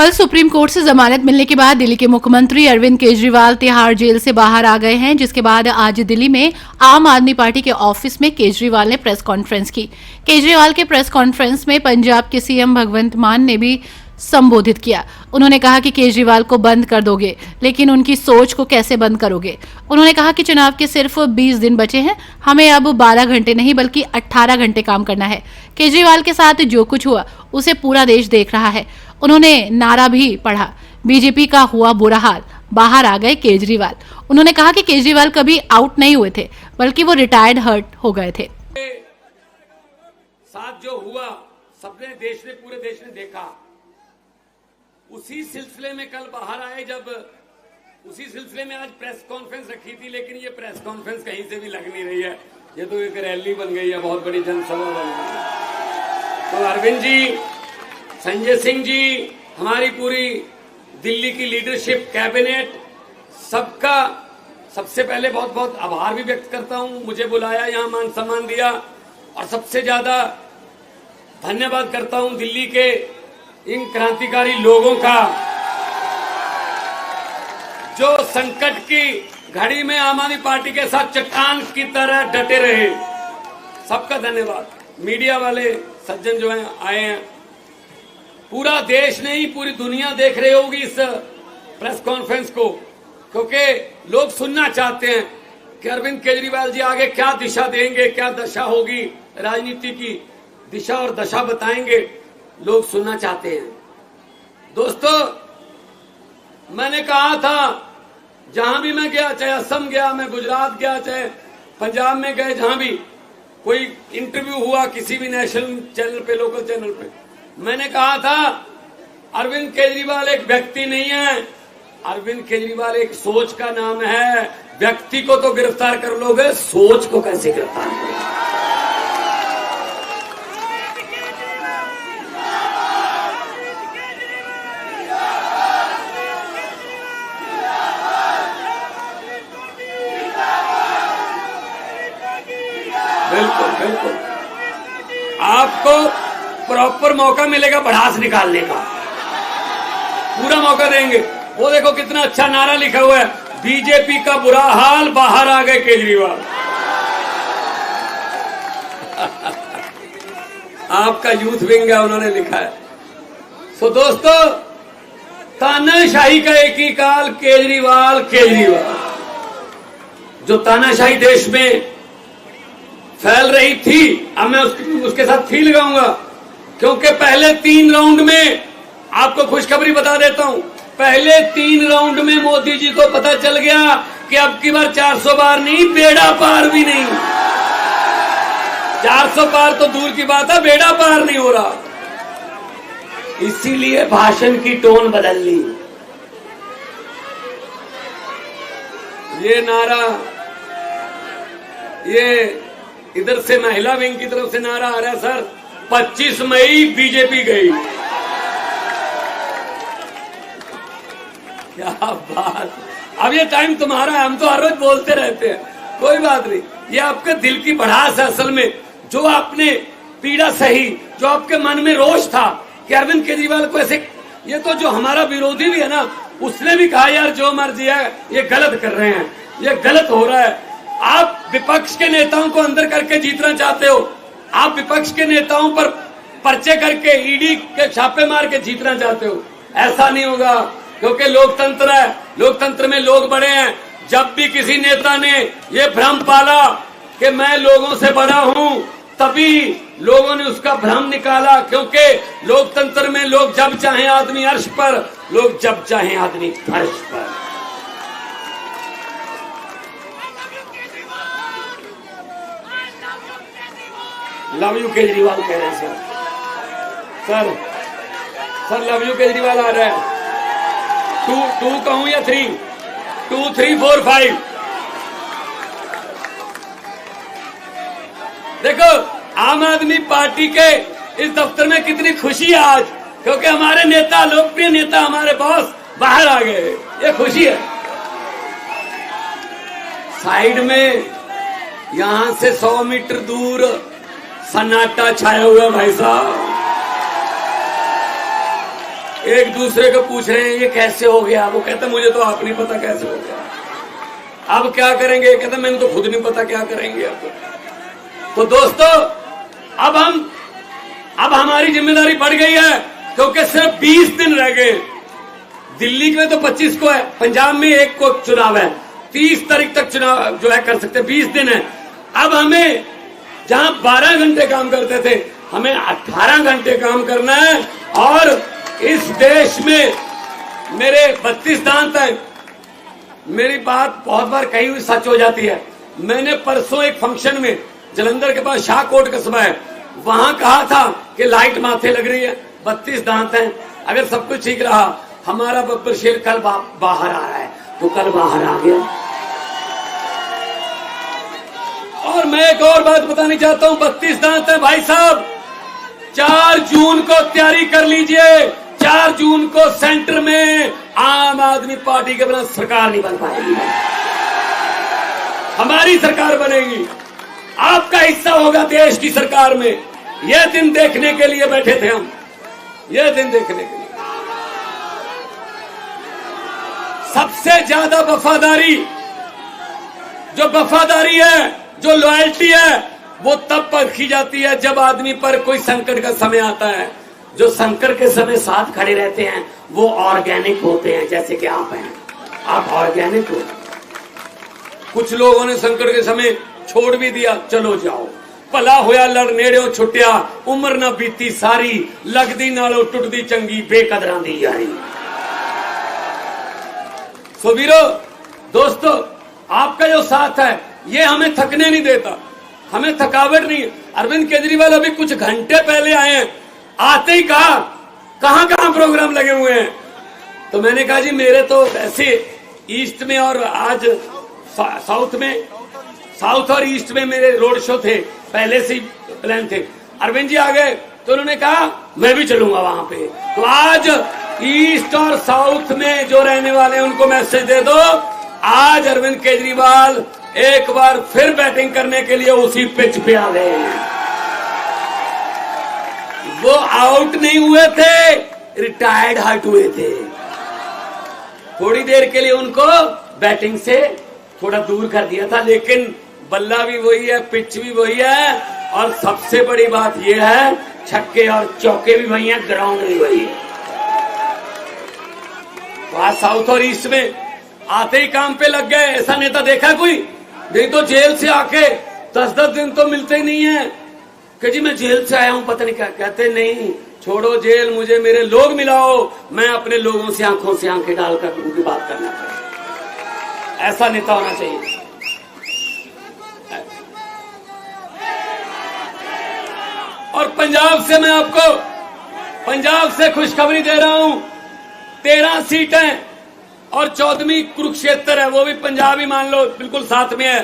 कल supreme court से जमानत मिलने के बाद दिल्ली के मुख्यमंत्री अरविंद केजरीवाल तिहाड़ जेल से बाहर आ गए हैं, जिसके बाद आज दिल्ली में आम आदमी पार्टी के ऑफिस में केजरीवाल ने प्रेस कॉन्फ्रेंस की। केजरीवाल के प्रेस कॉन्फ्रेंस में पंजाब के सीएम भगवंत मान ने भी संबोधित किया। उन्होंने कहा कि केजरीवाल को बंद कर दोगे, लेकिन उनकी सोच को कैसे बंद करोगे। उन्होंने कहा कि चुनाव के सिर्फ 20 दिन बचे हैं, हमें अब 12 घंटे नहीं बल्कि 18 घंटे काम करना है। केजरीवाल के साथ जो कुछ हुआ उसे पूरा देश देख रहा है। उन्होंने नारा भी पढ़ा, बीजेपी का हुआ बुरा हाल, बाहर आ गए केजरीवाल। उन्होंने कहा कि केजरीवाल कभी आउट नहीं हुए थे, बल्कि वो रिटायर्ड हर्ट हो गए थे। साथ जो हुआ सबने पूरे देश ने देखा। उसी सिलसिले में कल बाहर आए, जब उसी सिलसिले में आज प्रेस कॉन्फ्रेंस रखी थी, लेकिन ये प्रेस कॉन्फ्रेंस कहीं से भी लग नहीं रही है। ये तो एक रैली बन गई है, बहुत बड़ी जनसभा बन गई है। तो अरविंद जी, संजय सिंह जी, हमारी पूरी दिल्ली की लीडरशिप, कैबिनेट, सबका सबसे पहले बहुत बहुत आभार भी व्यक्त करता हूं। मुझे बुलाया, यहां मान सम्मान दिया, और सबसे ज्यादा धन्यवाद करता हूं दिल्ली के इन क्रांतिकारी लोगों का, जो संकट की घड़ी में आम आदमी पार्टी के साथ चट्टान की तरह डटे रहे। सबका धन्यवाद। मीडिया वाले सज्जन जो हैं आए हैं, पूरा देश नहीं पूरी दुनिया देख रही होगी इस प्रेस कॉन्फ्रेंस को, क्योंकि लोग सुनना चाहते हैं कि अरविंद केजरीवाल जी आगे क्या दिशा देंगे, क्या दशा होगी, राजनीति की दिशा और दशा बताएंगे। लोग सुनना चाहते हैं। दोस्तों, मैंने कहा था, जहां भी मैं गया, चाहे असम गया, मैं गुजरात गया, चाहे पंजाब में गए, जहां भी कोई इंटरव्यू हुआ किसी भी नेशनल चैनल पे, लोकल चैनल पे, मैंने कहा था अरविंद केजरीवाल एक व्यक्ति नहीं है, अरविंद केजरीवाल एक सोच का नाम है। व्यक्ति को तो गिरफ्तार कर लोगे, सोच को कैसे गिरफ्तार करोगे। बिल्कुल बिल्कुल, आपको प्रॉपर मौका मिलेगा भड़ास निकालने का, पूरा मौका देंगे। वो देखो कितना अच्छा नारा लिखा हुआ है, बीजेपी का बुरा हाल, बाहर आ गए केजरीवाल। आपका यूथ विंग है, उन्होंने लिखा है। तो दोस्तों, तानाशाही का एक ही काल, केजरीवाल केजरीवाल। जो तानाशाही देश में फैल रही थी, अब मैं उसके साथ थी लगाऊंगा, क्योंकि पहले 3 राउंड में, आपको खुशखबरी बता देता हूं, पहले 3 राउंड में मोदी जी को पता चल गया कि अब की बार 400 पार नहीं, बेड़ा पार भी नहीं। 400 पार तो दूर की बात है, बेड़ा पार नहीं हो रहा। इसीलिए भाषण की टोन बदल ली। ये नारा, ये इधर से महिला विंग की तरफ से नारा आ रहा है, सर 25 मई बीजेपी गई। क्या बात। अब ये टाइम तुम्हारा है, हम तो हर रोज बोलते रहते हैं, कोई बात नहीं। ये आपके दिल की भड़ास है असल में, जो आपने पीड़ा सही, जो आपके मन में रोष था कि अरविंद केजरीवाल को ऐसे, ये तो जो हमारा विरोधी भी है ना, उसने भी कहा यार जो मर्जी है, ये गलत कर रहे हैं, ये गलत हो रहा है। आप विपक्ष के नेताओं को अंदर करके जीतना चाहते हो, आप विपक्ष के नेताओं पर पर्चे करके, ईडी के छापे मार के जीतना चाहते हो। ऐसा नहीं होगा, क्योंकि लोकतंत्र है, लोकतंत्र में लोग बड़े हैं। जब भी किसी नेता ने ये भ्रम पाला कि मैं लोगों से बड़ा हूं, तभी लोगों ने उसका भ्रम निकाला, क्योंकि लोकतंत्र में लोग जब चाहे आदमी अर्श पर, लोग जब चाहे आदमी फर्श पर। लव यू केजरीवाल कह रहे हैं सर लव यू केजरीवाल आ रहा है। 2 कहूं या 3? 2 3 4 5। देखो, आम आदमी पार्टी के इस दफ्तर में कितनी खुशी है आज, क्योंकि हमारे नेता, लोकप्रिय नेता, हमारे बॉस बाहर आ गए। ये खुशी है। साइड में यहां से 100 मीटर दूर सन्नाटा छाया हुआ भाई साहब। एक दूसरे को पूछ रहे हैं ये कैसे हो गया। वो कहते मुझे तो आप नहीं पता कैसे हो गया, अब क्या करेंगे। कहते मैंने तो खुद नहीं पता क्या करेंगे अब। तो दोस्तों अब हमारी जिम्मेदारी बढ़ गई है, क्योंकि सिर्फ 20 दिन रह गए। दिल्ली में तो 25 को है, पंजाब में 1 को चुनाव है, 30 तारीख तक चुनाव जो है कर सकते हैं, 20 दिन है। अब हमें जहां 12 घंटे काम करते थे, हमें 18 घंटे काम करना है। और इस देश में मेरे 32 दांत हैं। मेरी बात बहुत बार कही हुई सच हो जाती है। मैंने परसों एक फंक्शन में, जलंधर के पास शाहकोट कस्बा है, वहां कहा था कि लाइट माथे लग रही है, 32 दांत हैं, अगर सब कुछ ठीक रहा, हमारा बब्बर शेर कल बाहर आ रहा है, तो कल बाहर आ गया। और मैं एक और बात बतानी चाहता हूं, 32 दांत है भाई साहब। 4 जून को तैयारी कर लीजिए, 4 जून को सेंटर में आम आदमी पार्टी के बिना सरकार नहीं बन पाएगी, हमारी सरकार बनेगी, आपका हिस्सा होगा देश की सरकार में। यह दिन देखने के लिए बैठे थे हम, यह दिन देखने के लिए। सबसे ज्यादा वफादारी है, जो लॉयल्टी है, वो तब परखी जाती है जब आदमी पर कोई संकट का समय आता है। जो संकट के समय साथ खड़े रहते हैं वो ऑर्गेनिक होते हैं, जैसे कि आप हैं, आप ऑर्गेनिक हो। कुछ लोगों ने संकट के समय छोड़ भी दिया, चलो जाओ, भला होया लड़ नेड़े छुट्टिया, उम्र ना बीती सारी, लगदी नालों टुटदी चंगी, बेकदरां दी यारी। सो वीरो दोस्तों, आपका जो साथ है ये हमें थकने नहीं देता, हमें थकावट नहीं है। अरविंद केजरीवाल अभी कुछ घंटे पहले आए हैं, आते ही कहा कहां प्रोग्राम लगे हुए हैं। तो मैंने कहा जी मेरे तो ऐसे ईस्ट में और आज साउथ और ईस्ट में मेरे रोड शो थे, पहले से ही प्लान थे। अरविंद जी आ गए तो उन्होंने कहा मैं भी चलूंगा वहां पे। तो आज ईस्ट और साउथ में जो रहने वाले हैं उनको मैसेज दे दो, आज अरविंद केजरीवाल एक बार फिर बैटिंग करने के लिए उसी पिच पे आ गए हैं। वो आउट नहीं हुए थे, रिटायर्ड हट हुए थे। थोड़ी देर के लिए उनको बैटिंग से थोड़ा दूर कर दिया था, लेकिन बल्ला भी वही है, पिच भी वही है, और सबसे बड़ी बात यह है छक्के और चौके भी वही हैं, ग्राउंड भी वही है। तो आज साउथ और ईस्ट में आते ही काम पे लग गए। ऐसा नेता देखा कोई? नहीं तो जेल से आके 10-10 दिन तो मिलते ही नहीं है कि जी मैं जेल से आया हूं, पता नहीं क्या कहते। नहीं, छोड़ो जेल, मुझे मेरे लोग मिलाओ, मैं अपने लोगों से आंखों से आंखें डालकर उनकी बात करना चाहिए। ऐसा नेता होना चाहिए। और पंजाब से खुशखबरी दे रहा हूं, 13 सीटें और 14वीं कुरुक्षेत्र है, वो भी पंजाब ही मान लो, बिल्कुल साथ में है।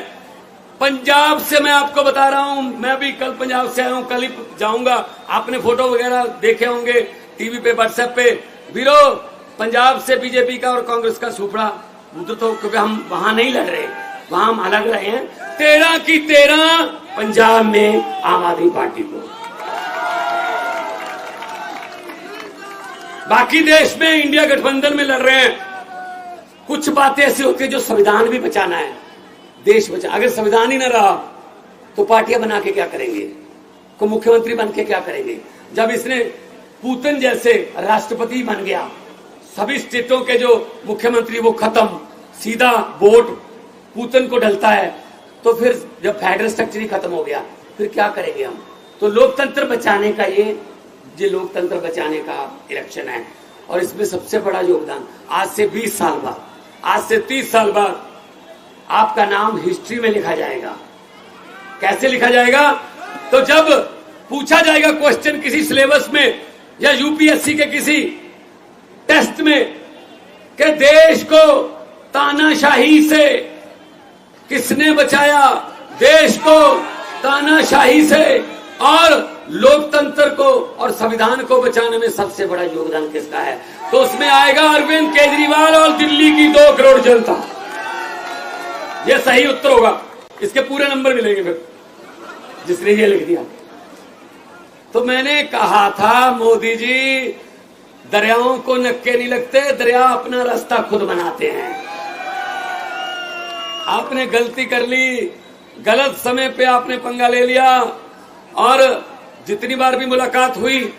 पंजाब से मैं आपको बता रहा हूं, मैं भी कल पंजाब से आया हूं, कल ही जाऊंगा। आपने फोटो वगैरह देखे होंगे टीवी पे, व्हाट्सएप पे। वीरो, पंजाब से बीजेपी का और कांग्रेस का सुपड़ा उधर, तो क्योंकि हम वहां नहीं लड़ रहे, वहां हम अलग रहे हैं। 13 की 13 पंजाब में आम आदमी पार्टी को। बाकी देश में इंडिया गठबंधन में लड़ रहे हैं। कुछ बातें ऐसी होती है जो संविधान भी बचाना है, देश बचा। अगर संविधान ही न रहा तो पार्टियां बना के क्या करेंगे, को मुख्यमंत्री बन के क्या करेंगे। जब इसने पुतिन जैसे राष्ट्रपति बन गया, सभी स्टेटों के जो मुख्यमंत्री वो खत्म, सीधा वोट पुतिन को डलता है, तो फिर जब फेडरल स्ट्रक्चर ही खत्म हो गया, फिर क्या करेंगे हम। तो लोकतंत्र बचाने का ये लोकतंत्र बचाने का इलेक्शन है। और इसमें सबसे बड़ा योगदान, आज से 20 साल बाद, आज से 30 साल बाद आपका नाम हिस्ट्री में लिखा जाएगा। कैसे लिखा जाएगा? तो जब पूछा जाएगा क्वेश्चन किसी सिलेबस में या यूपीएससी के किसी टेस्ट में कि देश को तानाशाही से किसने बचाया, देश को तानाशाही से और लोकतंत्र को और संविधान को बचाने में सबसे बड़ा योगदान किसका है, तो उसमें आएगा अरविंद केजरीवाल और दिल्ली की 2 करोड़ जनता। यह सही उत्तर होगा, इसके पूरे नंबर मिलेंगे फिर जिसने ये लिख दिया। तो मैंने कहा था मोदी जी दरियाओं को नक्के नहीं लगते, दरिया अपना रास्ता खुद बनाते हैं। आपने गलती कर ली, गलत समय पे आपने पंगा ले लिया, और जितनी बार भी मुलाकात हुई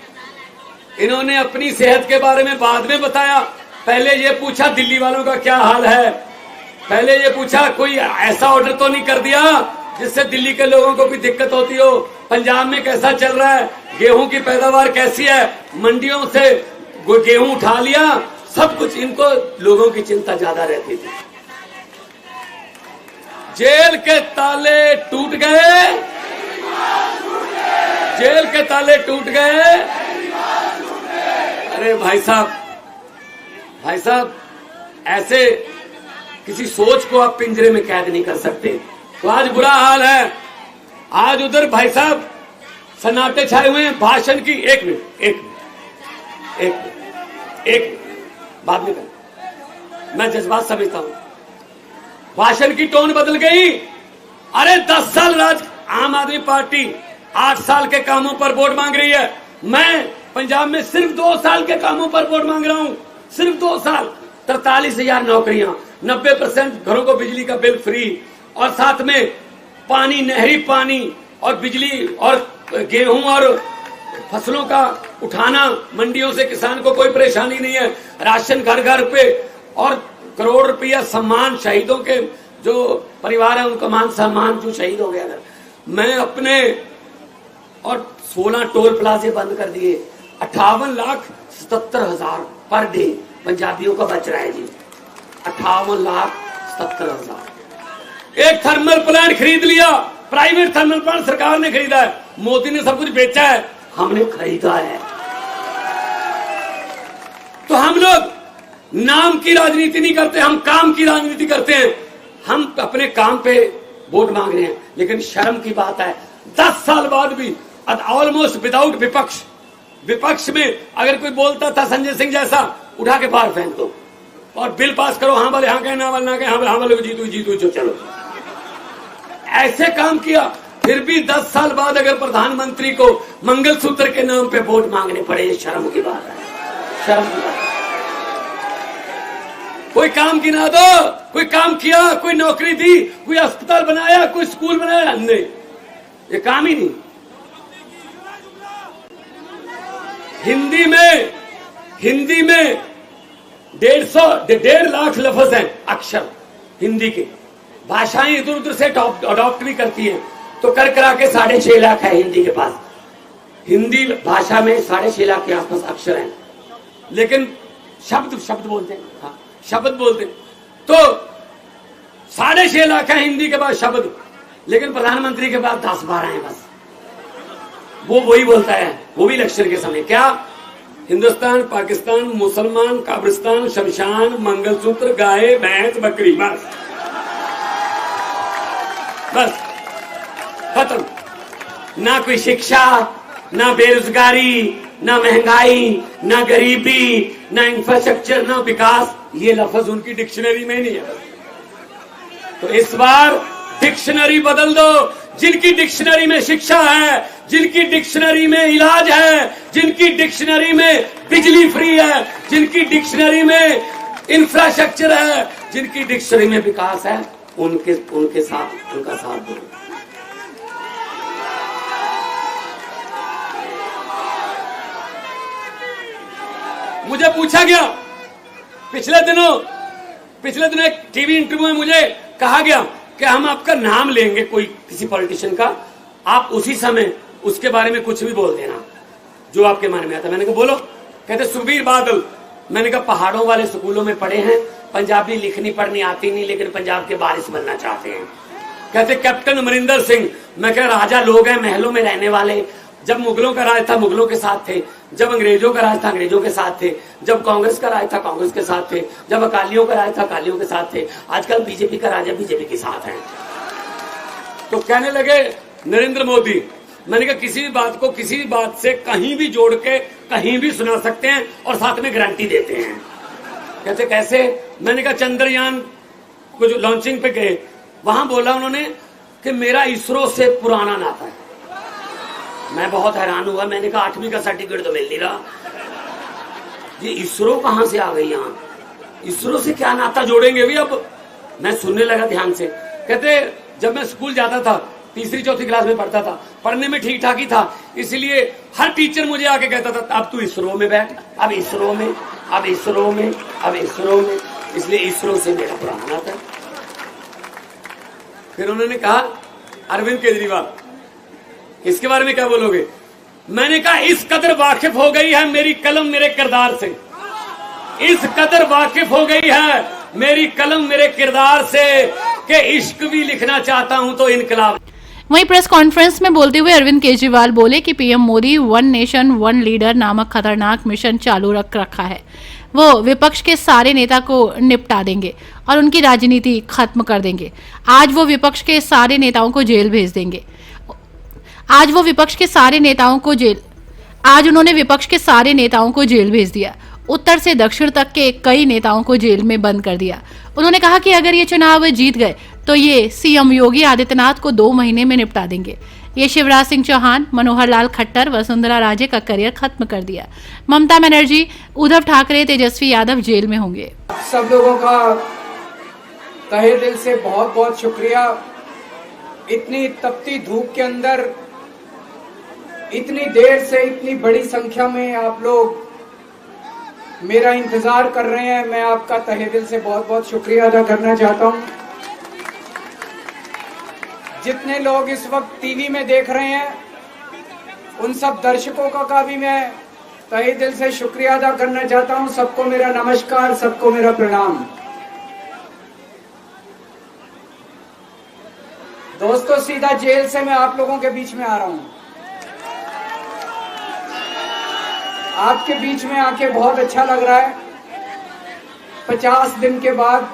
इन्होंने अपनी सेहत के बारे में बाद में बताया। पहले ये पूछा दिल्ली वालों का क्या हाल है, पहले ये पूछा कोई ऐसा ऑर्डर तो नहीं कर दिया जिससे दिल्ली के लोगों को भी दिक्कत होती हो, पंजाब में कैसा चल रहा है, गेहूं की पैदावार कैसी है, मंडियों से गेहूं उठा लिया, सब कुछ। इनको लोगों की चिंता ज्यादा रहती थी। जेल के ताले टूट गए, जेल के ताले टूट गए। अरे भाई साहब, भाई साहब, ऐसे किसी सोच को आप पिंजरे में कैद नहीं कर सकते। तो आज बुरा हाल है। आज उधर भाई साहब सन्नाटे छाए हुए हैं भाषण की। एक मिनट बाद में कर, मैं जज्बात समझता हूं। भाषण की टोन बदल गई। अरे 10 साल राज आम आदमी पार्टी 8 साल के कामों पर वोट मांग रही है। मैं पंजाब में सिर्फ 2 साल के कामों पर वोट मांग रहा हूं, सिर्फ 2 साल। 43,000 नौकरियां, 90% घरों को बिजली का बिल फ्री, और साथ में पानी, नहरी पानी और बिजली और गेहूं और फसलों का उठाना, मंडियों से किसान को कोई परेशानी नहीं है, राशन घर घर पे, और करोड़ रुपया सम्मान शहीदों के जो परिवार है उनका मान सम्मान जो शहीद हो गया। मैं अपने और 16 टोल प्लाजे बंद कर दिए। 58,77,000 पर डे पंजाबियों का बच रहा है जी। 58,77,000। एक थर्मल प्लांट खरीद लिया, प्राइवेट थर्मल प्लांट सरकार ने खरीदा है। मोदी ने सब कुछ बेचा है, हमने खरीदा है। तो हम लोग नाम की राजनीति नहीं करते, हम काम की राजनीति करते हैं। हम अपने काम पे वोट मांग रहे हैं, लेकिन शर्म की बात है 10 साल बाद भी ऑलमोस्ट विदाउट विपक्ष में अगर कोई बोलता था संजय सिंह जैसा, उठा के बाहर फेंक दो और बिल पास करो। हाँ वाले हाँ कहे, ना वाले ना कहे, हाँ वाले को जीतू जो चलो, ऐसे काम किया। फिर भी 10 साल बाद अगर प्रधानमंत्री को मंगलसूत्र के नाम पे वोट मांगने पड़े, ये शर्म की बात है, शर्म की बात। कोई काम गिना दो, कोई काम किया, कोई नौकरी दी, कोई अस्पताल बनाया, कोई स्कूल बनाया, नहीं, ये काम ही नहीं। हिंदी में 1.5 लाख लफ्ज हैं, अक्षर हिंदी के। भाषाएं इधर उधर से अडॉप्ट भी करती हैं, तो कर करा के 6.5 लाख है हिंदी के पास। हिंदी भाषा में 6.5 लाख के आसपास अक्षर हैं, लेकिन शब्द बोलते हैं। हाँ, शब्द बोलते हैं तो 6.5 लाख है हिंदी के पास शब्द, लेकिन प्रधानमंत्री के पास 10-12 हैं बस। वो वही बोलता है, वो भी इलेक्शन के समय। क्या? हिंदुस्तान, पाकिस्तान, मुसलमान, काब्रिस्तान, शमशान, मंगलसूत्र, गाय, भैंस, बकरी, बस खत्म। ना कोई शिक्षा, ना बेरोजगारी, ना महंगाई, ना गरीबी, ना इंफ्रास्ट्रक्चर, ना विकास। ये लफ्ज उनकी डिक्शनरी में नहीं है। तो इस बार डिक्शनरी बदल दो। जिनकी डिक्शनरी में शिक्षा है, जिनकी डिक्शनरी में इलाज है, जिनकी डिक्शनरी में बिजली फ्री है, जिनकी डिक्शनरी में इंफ्रास्ट्रक्चर है, जिनकी डिक्शनरी में विकास है, उनके साथ उनका साथ दो। मुझे पूछा गया पिछले दिनों एक टीवी इंटरव्यू में मुझे कहा गया कि हम आपका नाम लेंगे कोई किसी पॉलिटिशियन का, आप उसी समय उसके बारे में कुछ भी बोल देना जो आपके मन में आता। मैंने कहा बोलो। कहते सुखबीर बादल। मैंने कहा पहाड़ों वाले स्कूलों में पढ़े हैं, पंजाबी लिखनी पढ़नी आती नहीं, लेकिन पंजाब के वारिस बनना चाहते हैं। कहते कैप्टन अमरिंदर सिंह। मैं कह राजा लोग हैं, महलों में रहने वाले। जब मुगलों का राज था मुगलों के साथ थे, जब अंग्रेजों का राज था अंग्रेजों के साथ थे, जब कांग्रेस का राज था कांग्रेस के साथ थे, जब अकालियों का राज था अकालियों के साथ थे, आजकल बीजेपी का राज है बीजेपी के साथ है। तो कहने लगे नरेंद्र मोदी। मैंने कहा किसी भी बात को किसी भी बात से कहीं भी जोड़ के कहीं भी सुना सकते हैं और साथ में गारंटी देते हैं। कहते कैसे? मैंने कहा चंद्रयान को जो लॉन्चिंग पे गए, वहां बोला उन्होंने कि मेरा इसरो से पुराना नाता है। मैं बहुत हैरान हुआ। मैंने कहा 8वीं का सर्टिफिकेट तो मिल नहीं रहा। ये इसरो कहां से आ गई यहाँ, इसरो से क्या नाता जोड़ेंगे भी। अब मैं सुनने लगा ध्यान से, कहते जब मैं स्कूल जाता था, तीसरी चौथी क्लास में पढ़ता था, पढ़ने में ठीक ठाक ही था, इसलिए हर टीचर मुझे आके कहता था अब तू इसरो में बैठ, अब इसरो में, अब इसरो में, अब इसरो में, इसलिए इसरो से मेरा पुराना नाता है। फिर उन्होंने कहा अरविंद केजरीवाल इसके बारे में क्या बोलोगे? मैंने कहा इस कदर वाकिफ हो गई है मेरी कलम मेरे किरदार से, इस कदर वाकिफ हो गई है मेरी कलम मेरे किरदार से कि इश्क भी लिखना चाहता हूं तो इनकलाब। वहीं प्रेस कॉन्फ्रेंस में बोलते हुए अरविंद केजरीवाल बोले कि PM Modi one nation one leader नामक खतरनाक मिशन चालू रखा है। वो विपक्ष के सारे नेता को निपटा देंगे और उनकी राजनीति खत्म कर देंगे। आज वो विपक्ष के सारे नेताओं को जेल भेज देंगे। आज उन्होंने विपक्ष के सारे नेताओं को जेल भेज दिया। उत्तर से दक्षिण तक के कई नेताओं को जेल में बंद कर दिया। उन्होंने कहा कि अगर ये चुनाव जीत गए तो ये सीएम योगी आदित्यनाथ को 2 महीने में निपटा देंगे। ये शिवराज सिंह चौहान, मनोहर लाल खट्टर, वसुंधरा राजे का करियर खत्म कर दिया। ममता बनर्जी, उद्धव ठाकरे, तेजस्वी यादव जेल में होंगे। सब लोगों का तहे दिल से बहुत बहुत शुक्रिया। इतनी तपती धूप के अंदर इतनी देर से इतनी बड़ी संख्या में आप लोग मेरा इंतजार कर रहे हैं, मैं आपका तहे दिल से बहुत बहुत शुक्रिया अदा करना चाहता हूं। जितने लोग इस वक्त टीवी में देख रहे हैं उन सब दर्शकों का भी मैं तहे दिल से शुक्रिया अदा करना चाहता हूं। सबको मेरा नमस्कार, सबको मेरा प्रणाम। दोस्तों, सीधा जेल से मैं आप लोगों के बीच में आ रहा हूं। आपके बीच में आके बहुत अच्छा लग रहा है। 50 दिन के बाद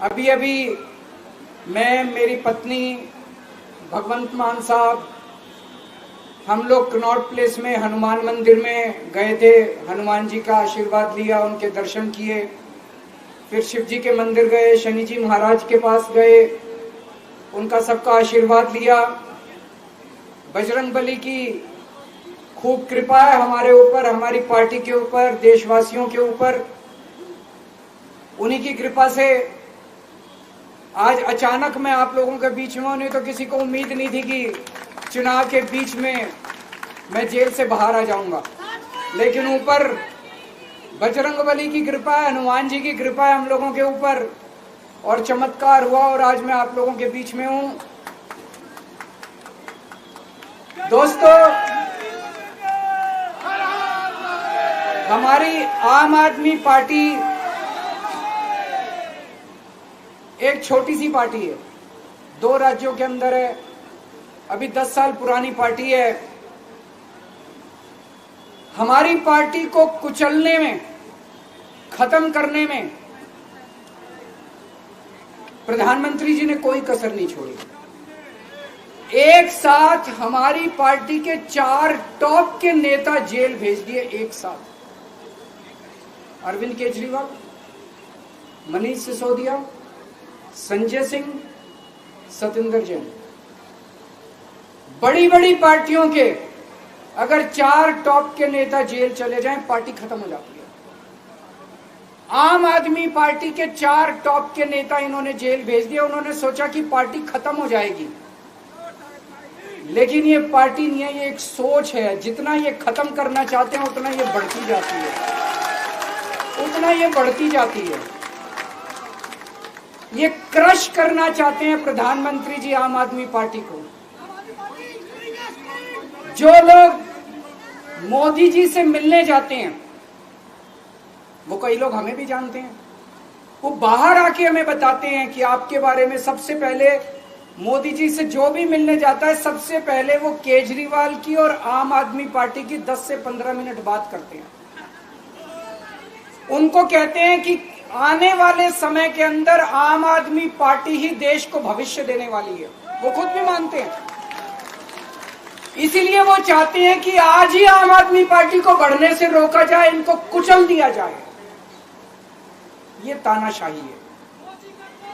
अभी मैं, मेरी पत्नी भगवंत मान साहब, हम लोग कनॉट प्लेस में हनुमान मंदिर में गए थे। हनुमान जी का आशीर्वाद लिया, उनके दर्शन किए। फिर शिव जी के मंदिर गए, शनि जी महाराज के पास गए, उनका सबका आशीर्वाद लिया। बजरंग बली की खूब कृपा है हमारे ऊपर, हमारी पार्टी के ऊपर, देशवासियों के ऊपर। उन्हीं की कृपा से आज अचानक मैं आप लोगों के बीच में हूं। नहीं तो किसी को उम्मीद नहीं थी कि चुनाव के बीच में मैं जेल से बाहर आ जाऊंगा, लेकिन ऊपर बजरंगबली की कृपा है, हनुमान जी की कृपा है हम लोगों के ऊपर, और चमत्कार हुआ और आज मैं आप लोगों के बीच में हूं। दोस्तों, हमारी आम आदमी पार्टी एक छोटी सी पार्टी है, 2 राज्यों के अंदर है, अभी 10 साल पुरानी पार्टी है। हमारी पार्टी को कुचलने में, खत्म करने में प्रधानमंत्री जी ने कोई कसर नहीं छोड़ी। एक साथ हमारी पार्टी के 4 टॉप के नेता जेल भेज दिए एक साथ। अरविंद केजरीवाल, मनीष सिसोदिया, संजय सिंह, सतिंदर जैन। बड़ी बड़ी पार्टियों के अगर 4 टॉप के नेता जेल चले जाएं, पार्टी खत्म हो जाती है। आम आदमी पार्टी के 4 टॉप के नेता इन्होंने जेल भेज दिए। उन्होंने सोचा कि पार्टी खत्म हो जाएगी, लेकिन ये पार्टी नहीं है, ये एक सोच है। जितना ये खत्म करना चाहते हैं उतना ये बढ़ती जाती है, उतना ये बढ़ती जाती है। ये क्रश करना चाहते हैं प्रधानमंत्री जी आम आदमी पार्टी को। जो लोग मोदी जी से मिलने जाते हैं, वो कई लोग हमें भी जानते हैं, वो बाहर आके हमें बताते हैं कि आपके बारे में सबसे पहले मोदी जी से जो भी मिलने जाता है, सबसे पहले वो केजरीवाल की और आम आदमी पार्टी की 10 से 15 मिनट बात करते हैं। उनको कहते हैं कि आने वाले समय के अंदर आम आदमी पार्टी ही देश को भविष्य देने वाली है। वो खुद भी मानते हैं। इसीलिए वो चाहते हैं कि आज ही आम आदमी पार्टी को बढ़ने से रोका जाए, इनको कुचल दिया जाए। ये तानाशाही है।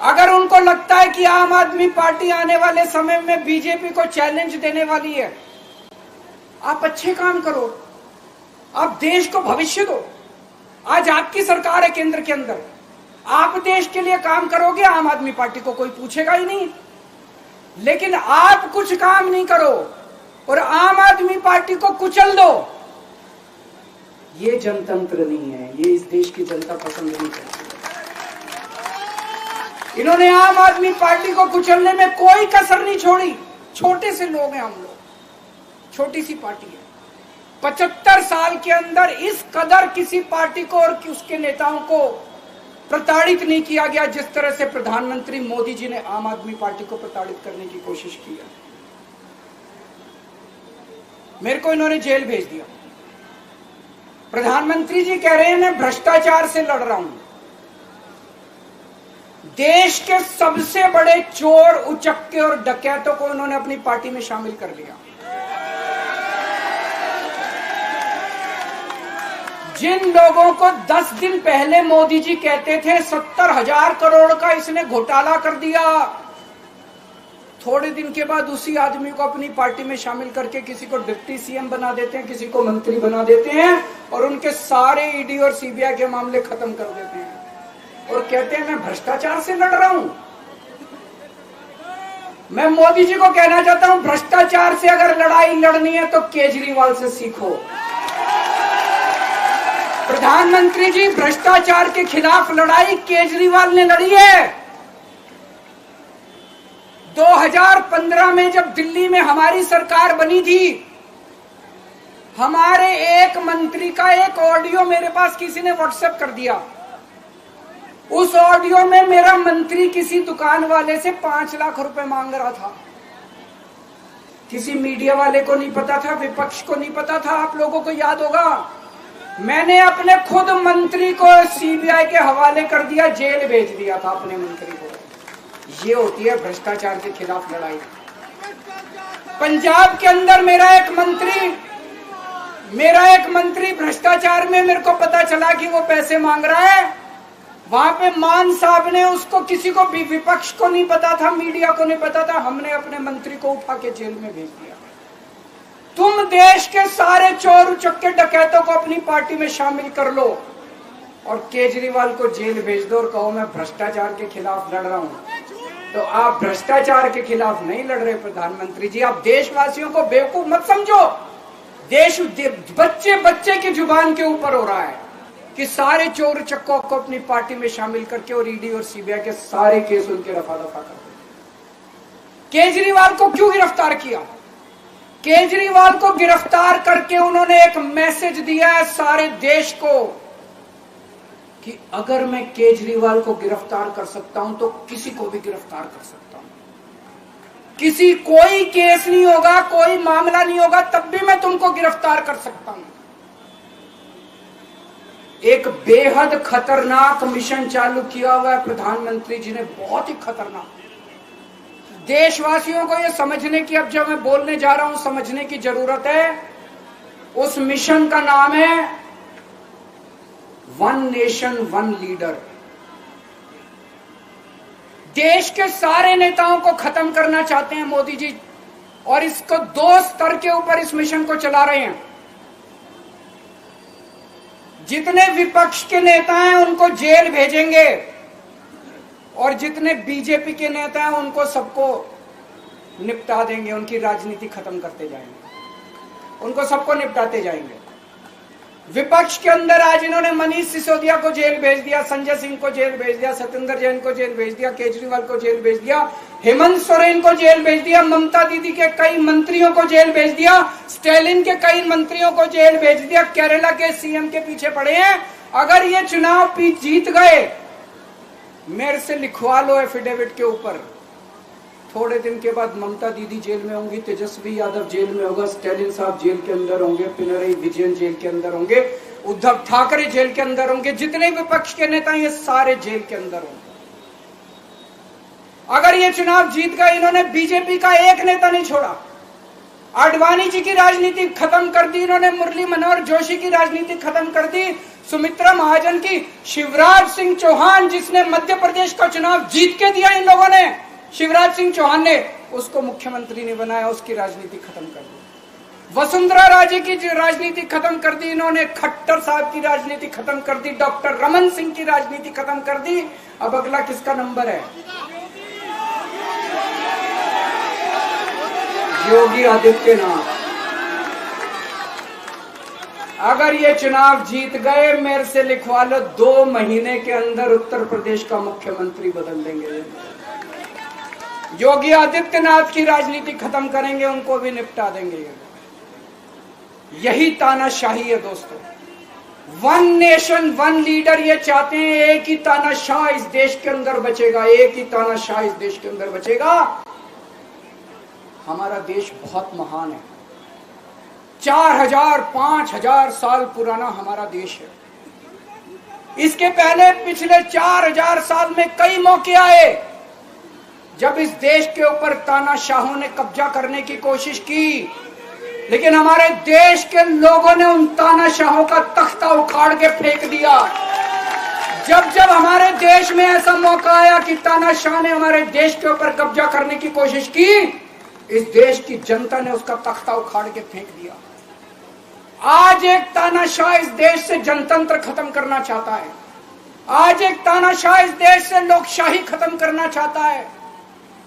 अगर उनको लगता है कि आम आदमी पार्टी आने वाले समय में बीजेपी को चैलेंज देने वाली है, आप अच्छे काम करो, आप देश को भविष्य दो। आज आपकी सरकार है केंद्र के अंदर, आप देश के लिए काम करोगे, आम आदमी पार्टी को कोई पूछेगा ही नहीं। लेकिन आप कुछ काम नहीं करो और आम आदमी पार्टी को कुचल दो, ये जनतंत्र नहीं है, ये इस देश की जनता पसंद नहीं करती। इन्होंने आम आदमी पार्टी को कुचलने में कोई कसर नहीं छोड़ी। छोटे से लोग हैं हम लोग, छोटी सी पार्टी है। 75 साल के अंदर इस कदर किसी पार्टी को और उसके नेताओं को प्रताड़ित नहीं किया गया जिस तरह से प्रधानमंत्री मोदी जी ने आम आदमी पार्टी को प्रताड़ित करने की कोशिश की है। मेरे को इन्होंने जेल भेज दिया। प्रधानमंत्री जी कह रहे हैं मैं भ्रष्टाचार से लड़ रहा हूं। देश के सबसे बड़े चोर, उचक्के और डकैतों को उन्होंने अपनी पार्टी में शामिल कर लिया। जिन लोगों को 10 दिन पहले मोदी जी कहते थे 70,000 करोड़ का इसने घोटाला कर दिया, थोड़े दिन के बाद उसी आदमी को अपनी पार्टी में शामिल करके किसी को डिप्टी सीएम बना देते हैं, किसी को मंत्री बना देते हैं और उनके सारे ईडी और सीबीआई के मामले खत्म कर देते हैं और कहते हैं मैं भ्रष्टाचार से लड़ रहा हूं। मैं मोदी जी को कहना चाहता हूं, भ्रष्टाचार से अगर लड़ाई लड़नी है तो केजरीवाल से सीखो। प्रधानमंत्री जी, भ्रष्टाचार के खिलाफ लड़ाई केजरीवाल ने लड़ी है। 2015 में जब दिल्ली में हमारी सरकार बनी थी, हमारे एक मंत्री का एक ऑडियो मेरे पास किसी ने व्हाट्सएप कर दिया। उस ऑडियो में मेरा मंत्री किसी दुकान वाले से 5 लाख रुपए मांग रहा था। किसी मीडिया वाले को नहीं पता था, विपक्ष को नहीं पता था। आप लोगों को याद होगा, मैंने अपने खुद मंत्री को सीबीआई के हवाले कर दिया, जेल भेज दिया था अपने मंत्री को। ये होती है भ्रष्टाचार के खिलाफ लड़ाई। पंजाब के अंदर मेरा एक मंत्री भ्रष्टाचार में, मेरे को पता चला कि वो पैसे मांग रहा है। वहां पे मान साहब ने उसको, किसी को भी, विपक्ष को नहीं पता था, मीडिया को नहीं पता था, हमने अपने मंत्री को उठा के जेल में भेज दिया। तुम देश के सारे चोर उचक्के डकैतों को अपनी पार्टी में शामिल कर लो और केजरीवाल को जेल भेज दो और कहो मैं भ्रष्टाचार के खिलाफ लड़ रहा हूं। तो आप भ्रष्टाचार के खिलाफ नहीं लड़ रहे प्रधानमंत्री जी। आप देशवासियों को बेवकूफ मत समझो। देश बच्चे बच्चे की जुबान के ऊपर हो रहा है कि सारे चोर उचक्कों को अपनी पार्टी में शामिल करके और ईडी और सीबीआई के सारे केस उनके रफा दफा कर दो। केजरीवाल को क्यों गिरफ्तार किया? केजरीवाल को गिरफ्तार करके उन्होंने एक मैसेज दिया है सारे देश को कि अगर मैं केजरीवाल को गिरफ्तार कर सकता हूं तो किसी को भी गिरफ्तार कर सकता हूं। कोई केस नहीं होगा, कोई मामला नहीं होगा, तब भी मैं तुमको गिरफ्तार कर सकता हूं। एक बेहद खतरनाक मिशन चालू किया हुआ है प्रधानमंत्री जी ने, बहुत ही खतरनाक। देशवासियों को यह समझने की, अब जब मैं बोलने जा रहा हूं, समझने की जरूरत है। उस मिशन का नाम है वन नेशन वन लीडर। देश के सारे नेताओं को खत्म करना चाहते हैं मोदी जी और इसको 2 स्तर के ऊपर इस मिशन को चला रहे हैं। जितने विपक्ष के नेता हैं उनको जेल भेजेंगे और जितने बीजेपी के नेता हैं उनको सबको निपटा देंगे, उनकी राजनीति खत्म करते जाएंगे, उनको सबको निपटाते जाएंगे। विपक्ष के अंदर आज इन्होंने मनीष सिसोदिया को जेल भेज दिया, संजय सिंह को जेल भेज दिया, सत्येंद्र जैन को जेल भेज दिया, केजरीवाल को जेल भेज दिया, हेमंत सोरेन को जेल भेज दिया, ममता दीदी के कई मंत्रियों को जेल भेज दिया, स्टालिन के कई मंत्रियों को जेल भेज दिया, केरला के सीएम के पीछे पड़े हैं। अगर ये चुनाव जीत गए, मेरे से लिखवा लो एफिडेविट के ऊपर, थोड़े दिन के बाद ममता दीदी जेल में होंगी, तेजस्वी यादव जेल में होगा, स्टालिन साहब जेल के अंदर होंगे, पिनरई विजयन जेल के अंदर होंगे, उद्धव ठाकरे जेल के अंदर होंगे, जितने विपक्ष के नेता ये सारे जेल के अंदर होंगे। अगर ये चुनाव जीत गए, इन्होंने बीजेपी का एक नेता नहीं छोड़ा, आडवाणी जी की राजनीति खत्म कर दी इन्होंने, मुरली मनोहर जोशी की राजनीति खत्म कर दी, सुमित्रा महाजन की, शिवराज सिंह चौहान जिसने मध्य प्रदेश का चुनाव जीत के दिया इन लोगों ने, शिवराज सिंह चौहान ने उसको मुख्यमंत्री नहीं बनाया, उसकी राजनीति खत्म कर दी। वसुंधरा राजे की राजनीति खत्म कर दी इन्होंने, खट्टर साहब की राजनीति खत्म कर दी, डॉक्टर रमन सिंह की राजनीति खत्म कर दी। अब अगला किसका नंबर है? योगी आदित्यनाथ। अगर ये चुनाव जीत गए, मेरे से लिखवा लो, 2 महीने के अंदर उत्तर प्रदेश का मुख्यमंत्री बदल देंगे। योगी आदित्यनाथ की राजनीति खत्म करेंगे, उनको भी निपटा देंगे। यही तानाशाही है दोस्तों। 1 नेशन 1 लीडर ये चाहते हैं। एक ही तानाशाह इस देश के अंदर बचेगा, एक ही तानाशाह इस देश के अंदर बचेगा। हमारा देश बहुत महान है, 4000 5000 साल पुराना हमारा देश है। इसके पहले पिछले 4000 साल में कई मौके आए जब इस देश के ऊपर तानाशाहों ने कब्जा करने की कोशिश की, लेकिन हमारे देश के लोगों ने उन तानाशाहों का तख्ता उखाड़ के फेंक दिया। जब जब हमारे देश में ऐसा मौका आया कि तानाशाह ने हमारे देश के ऊपर कब्जा करने की कोशिश की, इस देश की जनता ने उसका तख्ता उखाड़ के फेंक दिया। आज एक तानाशाह इस देश से जनतंत्र खत्म करना चाहता है। आज एक तानाशाह इस देश से लोकशाही खत्म करना चाहता है।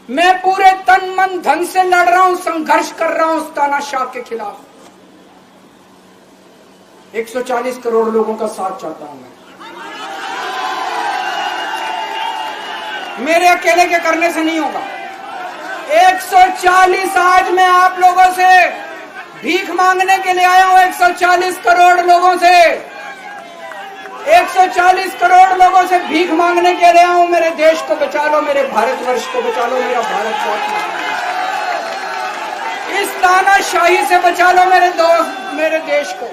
मैं पूरे तन मन धन से लड़ रहा हूं, संघर्ष कर रहा हूं उस तानाशाह के खिलाफ। 140 करोड़ लोगों का साथ चाहता हूं मैं। मेरे अकेले के करने से नहीं होगा। 140 आज मैं आप लोगों से भीख मांगने के लिए आया हूं। 140 करोड़ लोगों से, 140 करोड़ लोगों से भीख मांगने के लिए आया हूं। मेरे देश को बचा लो, मेरे भारतवर्ष को बचा लो, मेरा भारत बहुत महान है। इस तानाशाही से बचा लो मेरे दोस्त, मेरे देश को।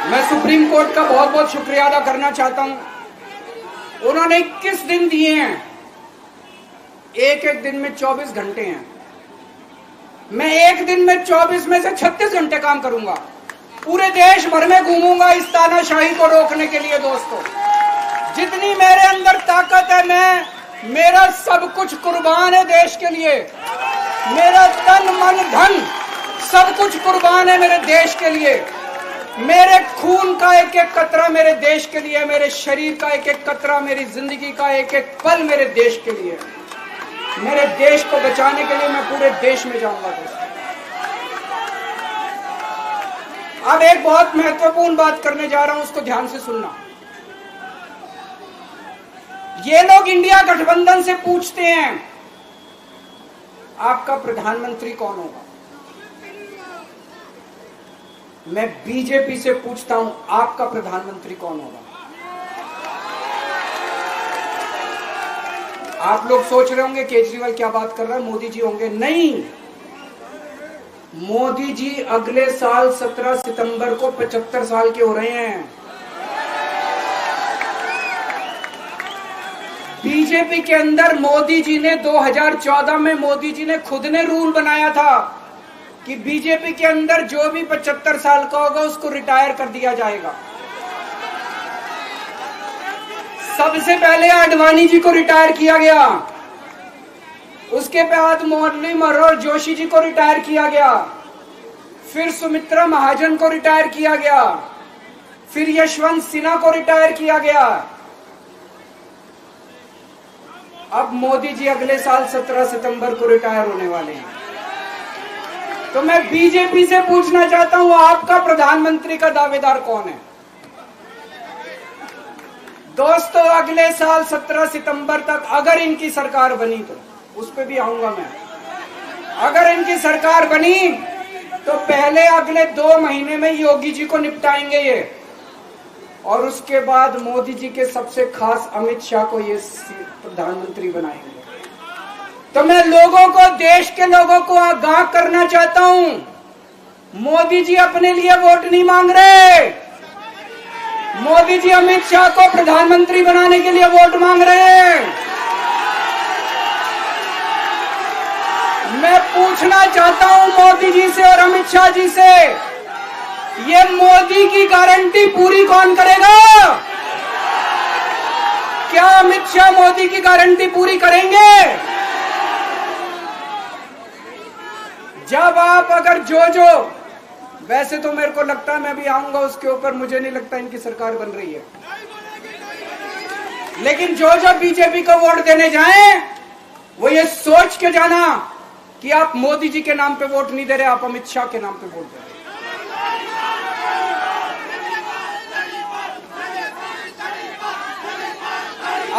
मैं सुप्रीम कोर्ट का बहुत बहुत शुक्रिया अदा करना चाहता हूं। उन्होंने 21 दिन दिए हैं, एक एक दिन में 24 घंटे हैं। मैं एक दिन में 24 में से 36 घंटे काम करूंगा। पूरे देश भर में घूमूंगा इस तानाशाही को रोकने के लिए। दोस्तों, जितनी मेरे अंदर ताकत है, मेरा सब कुछ कुर्बान है देश के लिए। मेरा तन मन धन सब कुछ कुर्बान है मेरे देश के लिए। मेरे खून का एक एक कतरा मेरे देश के लिए, मेरे शरीर का एक एक कतरा, मेरी जिंदगी का एक एक पल मेरे देश के लिए। मेरे देश को बचाने के लिए मैं पूरे देश में जाऊंगा दोस्तों। अब एक बहुत महत्वपूर्ण बात करने जा रहा हूं, उसको ध्यान से सुनना। ये लोग इंडिया गठबंधन से पूछते हैं आपका प्रधानमंत्री कौन होगा। मैं बीजेपी से पूछता हूं आपका प्रधानमंत्री कौन होगा। आप लोग सोच रहे होंगे केजरीवाल क्या बात कर रहा है, मोदी जी होंगे। नहीं, मोदी जी अगले साल 17 सितंबर को 75 साल के हो रहे हैं। बीजेपी के अंदर मोदी जी ने 2014 में मोदी जी ने खुद ने रूल बनाया था कि बीजेपी के अंदर जो भी 75 साल का होगा उसको रिटायर कर दिया जाएगा। सबसे पहले आडवाणी जी को रिटायर किया गया, उसके बाद मुरली मनोहर जोशी जी को रिटायर किया गया, फिर सुमित्रा महाजन को रिटायर किया गया, फिर यशवंत सिन्हा को रिटायर किया गया। अब मोदी जी अगले साल 17 सितंबर को रिटायर होने वाले हैं। तो मैं बीजेपी से पूछना चाहता हूं आपका प्रधानमंत्री का दावेदार कौन है। दोस्तों, अगले साल 17 सितंबर तक अगर इनकी सरकार बनी, तो उस पर भी आऊंगा मैं। अगर इनकी सरकार बनी तो पहले अगले 2 महीने में योगी जी को निपटाएंगे ये, और उसके बाद मोदी जी के सबसे खास अमित शाह को ये प्रधानमंत्री बनाएंगे। तो मैं लोगों को, देश के लोगों को आगाह करना चाहता हूं, मोदी जी अपने लिए वोट नहीं मांग रहे। मोदी जी अमित शाह को प्रधानमंत्री बनाने के लिए वोट मांग रहे हैं। मैं पूछना चाहता हूं मोदी जी से और अमित शाह जी से, ये मोदी की गारंटी पूरी कौन करेगा? क्या अमित शाह मोदी की गारंटी पूरी करेंगे? जब आप अगर जो वैसे तो मेरे को लगता है, मैं भी आऊंगा उसके ऊपर, मुझे नहीं लगता इनकी सरकार बन रही है, लेकिन जो बीजेपी को वोट देने जाएं वो ये सोच के जाना कि आप मोदी जी के नाम पे वोट नहीं दे रहे, आप अमित शाह के नाम पे वोट दे रहे।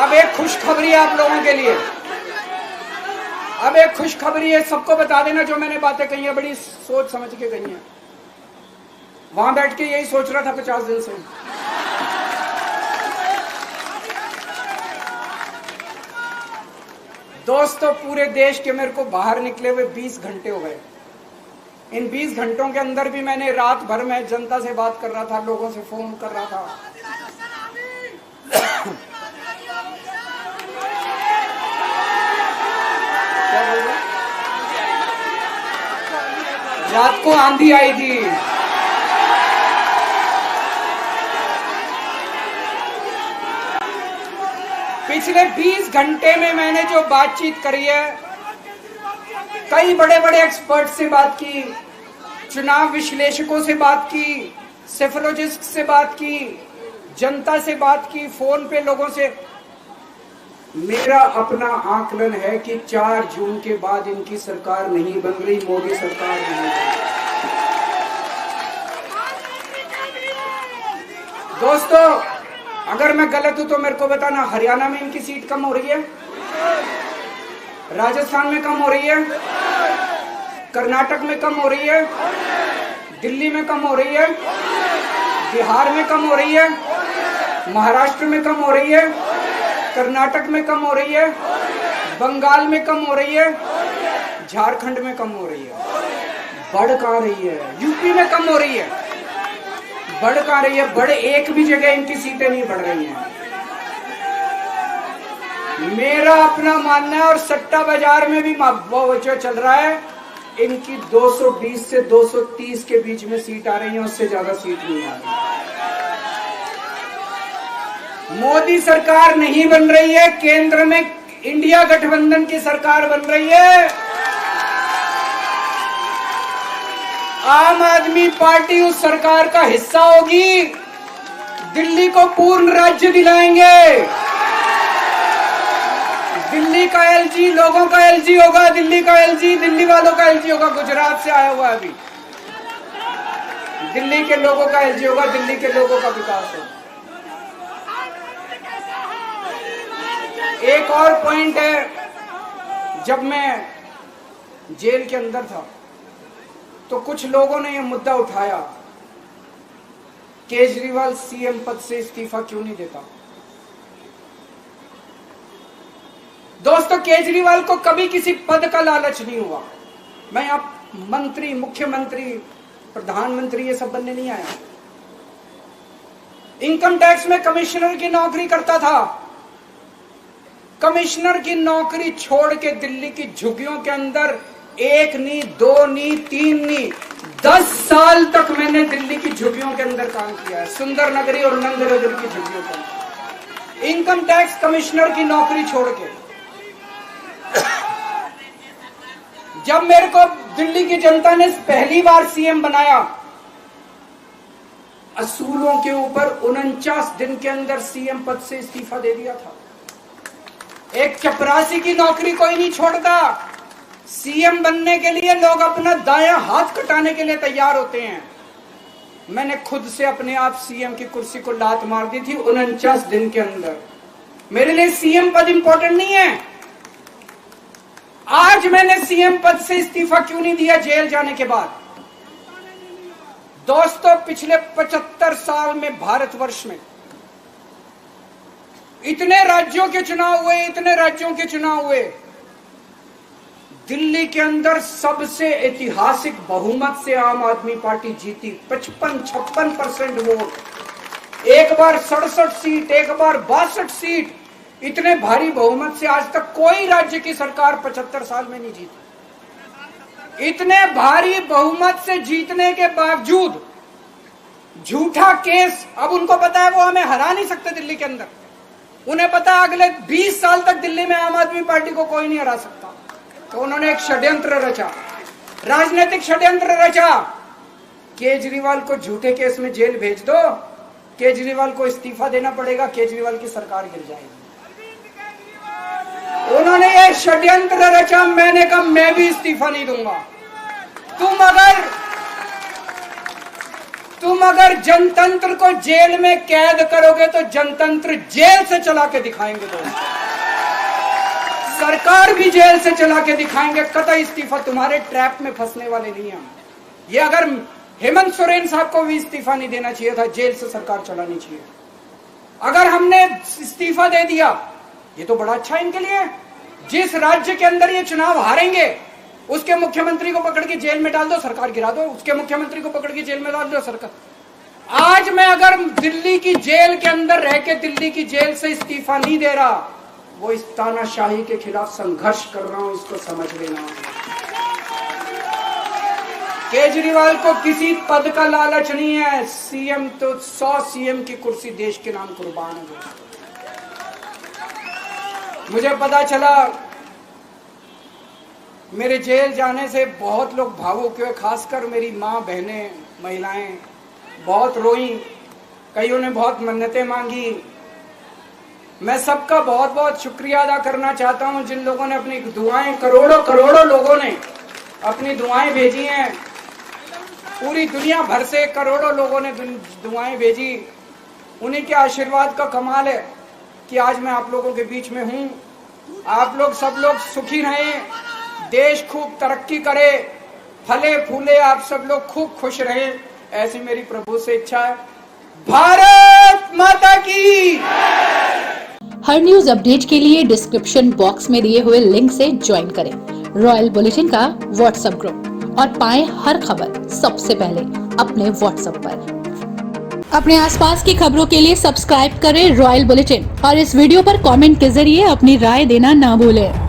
अब एक खुशखबरी है आप लोगों के लिए, अब एक खुशखबरी है, सबको बता देना जो मैंने बातें कही है, बड़ी सोच समझ के कही है। वहां बैठ के यही सोच रहा था 50 दिन से। दोस्तों, पूरे देश के मेरे को बाहर निकले हुए 20 घंटे हो गए। इन 20 घंटों के अंदर भी मैंने रात भर में जनता से बात कर रहा था, लोगों से फोन कर रहा था। क्या बोल रहे? रात को आंधी आई थी। पिछले 20 घंटे में मैंने जो बातचीत करी है, कई बड़े बड़े एक्सपर्ट से बात की, चुनाव विश्लेषकों से बात की, सेफोलॉजिस्ट से बात की, जनता से बात की, फोन पे लोगों से। मेरा अपना आकलन है कि 4 जून के बाद इनकी सरकार नहीं बन रही, मोदी सरकार नहीं बन रही। दोस्तों, अगर मैं गलत हूं तो मेरे को बताना। हरियाणा में इनकी सीट कम हो रही है, राजस्थान में कम हो रही है, कर्नाटक में कम हो रही है, दिल्ली में कम हो रही है, बिहार में कम हो रही है, महाराष्ट्र में कम हो रही है, कर्नाटक में कम हो रही है, बंगाल में कम हो रही है, झारखंड में कम हो रही है। बढ़ कहां रही है? यूपी में कम हो रही है, बढ़ कहां रही है? बढ़ एक भी जगह इनकी सीटें नहीं बढ़ रही हैं। मेरा अपना मानना है, और सट्टा बाजार में भी जो चल रहा है, इनकी 220 से 230 के बीच में सीट आ रही है, उससे ज्यादा सीट नहीं आ रही। मोदी सरकार नहीं बन रही है, केंद्र में इंडिया गठबंधन की सरकार बन रही है। आम आदमी पार्टी उस सरकार का हिस्सा होगी। दिल्ली को पूर्ण राज्य दिलाएंगे। दिल्ली का एलजी लोगों का एलजी होगा, दिल्ली का एलजी दिल्ली वालों का एलजी होगा। गुजरात से आया हुआ अभी, दिल्ली के लोगों का एलजी होगा, दिल्ली के लोगों का विकास होगा। एक और पॉइंट है, जब मैं जेल के अंदर था तो कुछ लोगों ने यह मुद्दा उठाया, केजरीवाल सीएम पद से इस्तीफा क्यों नहीं देता। दोस्तों, केजरीवाल को कभी किसी पद का लालच नहीं हुआ। मैं आप मंत्री, मुख्यमंत्री, प्रधानमंत्री ये सब बनने नहीं आया। इनकम टैक्स में कमिश्नर की नौकरी करता था। कमिश्नर की नौकरी छोड़ के दिल्ली की झुग्गियों के अंदर 1 नहीं, 2 नहीं, 3 नहीं, 10 साल तक मैंने दिल्ली की झुग्गियों के अंदर काम किया है, सुंदर नगरी और नंद नगरी की झुग्गियों के अंदर। इनकम टैक्स कमिश्नर की नौकरी छोड़ के जब मेरे को दिल्ली की जनता ने पहली बार सीएम बनाया, असूलों के ऊपर 49 दिन के अंदर सीएम पद से इस्तीफा दे दिया था। एक चपरासी की नौकरी कोई नहीं छोड़ता। सीएम बनने के लिए लोग अपना दायां हाथ कटाने के लिए तैयार होते हैं। मैंने खुद से अपने आप सीएम की कुर्सी को लात मार दी थी 49 दिन के अंदर। मेरे लिए सीएम पद इंपॉर्टेंट नहीं है। आज मैंने सीएम पद से इस्तीफा क्यों नहीं दिया जेल जाने के बाद? दोस्तों, पिछले 75 साल में भारतवर्ष में इतने राज्यों के चुनाव हुए, इतने राज्यों के चुनाव हुए, दिल्ली के अंदर सबसे ऐतिहासिक बहुमत से आम आदमी पार्टी जीती। 55-56% वोट, एक बार 67 सीट, एक बार 62 सीट। इतने भारी बहुमत से आज तक कोई राज्य की सरकार 75 साल में नहीं जीती। इतने भारी बहुमत से जीतने के बावजूद झूठा केस, अब उनको पता है वो हमें हरा नहीं सकते दिल्ली के अंदर। उन्हें पता है अगले 20 साल तक दिल्ली में आम आदमी पार्टी को कोई नहीं हरा सकता। तो उन्होंने एक षड्यंत्र रचा, राजनीतिक षड्यंत्र रचा। केजरीवाल को झूठे केस में जेल भेज दो, केजरीवाल को इस्तीफा देना पड़ेगा, केजरीवाल की सरकार गिर जाएगी। उन्होंने ये षड्यंत्र रचा। मैंने कहा मैं भी इस्तीफा नहीं दूंगा। तुम अगर जनतंत्र को जेल में कैद करोगे तो जनतंत्र जेल से चला के दिखाएंगे। सरकार भी जेल से चला के दिखाएंगे। कतई इस्तीफा, तुम्हारे ट्रैप में फंसने वाले नहीं हैं। ये अगर हेमंत सोरेन साहब को भी इस्तीफा नहीं देना चाहिए था, जेल से सरकार चलानी चाहिए। अगर हमने इस्तीफा दे दिया, ये तो बड़ा अच्छा इनके लिए। जिस राज्य के अंदर ये चुनाव हारेंगे उसके मुख्यमंत्री को पकड़ के जेल में डाल दो, सरकार गिरा दो। उसके मुख्यमंत्री को पकड़ के जेल में डाल दो, सरकार। आज मैं अगर दिल्ली की जेल के अंदर रह के दिल्ली की जेल से इस्तीफा नहीं दे रहा, वो इस तानाशाही के खिलाफ संघर्ष कर रहा हूं, इसको समझ लेना। केजरीवाल को किसी पद का लालच नहीं है। सीएम तो 100 सीएम की कुर्सी देश के नाम कुर्बान है। मुझे पता चला मेरे जेल जाने से बहुत लोग भावुक हुए, खासकर मेरी माँ, बहनें, महिलाएं बहुत रोई। कईयों ने बहुत मन्नतें मांगी। मैं सबका बहुत बहुत शुक्रिया अदा करना चाहता हूं जिन लोगों ने अपनी दुआएं, करोड़ों लोगों ने अपनी दुआएं भेजी हैं। पूरी दुनिया भर से करोड़ों लोगों ने दुआएं भेजी। उन्हीं के आशीर्वाद का कमाल है कि आज मैं आप लोगों के बीच में हूं। आप लोग सब लोग सुखी रहें, देश खूब तरक्की करे, फले फूले, आप सब लोग खूब खुश रहें, ऐसी मेरी प्रभु से इच्छा है। भारत माता की। हर न्यूज अपडेट के लिए डिस्क्रिप्शन बॉक्स में दिए हुए लिंक से ज्वाइन करें रॉयल बुलेटिन का व्हाट्सएप ग्रुप और पाएं हर खबर सबसे पहले अपने व्हाट्सएप पर। अपने आसपास की खबरों के लिए सब्सक्राइब करें रॉयल बुलेटिन और इस वीडियो पर कमेंट के जरिए अपनी राय देना ना भूलें।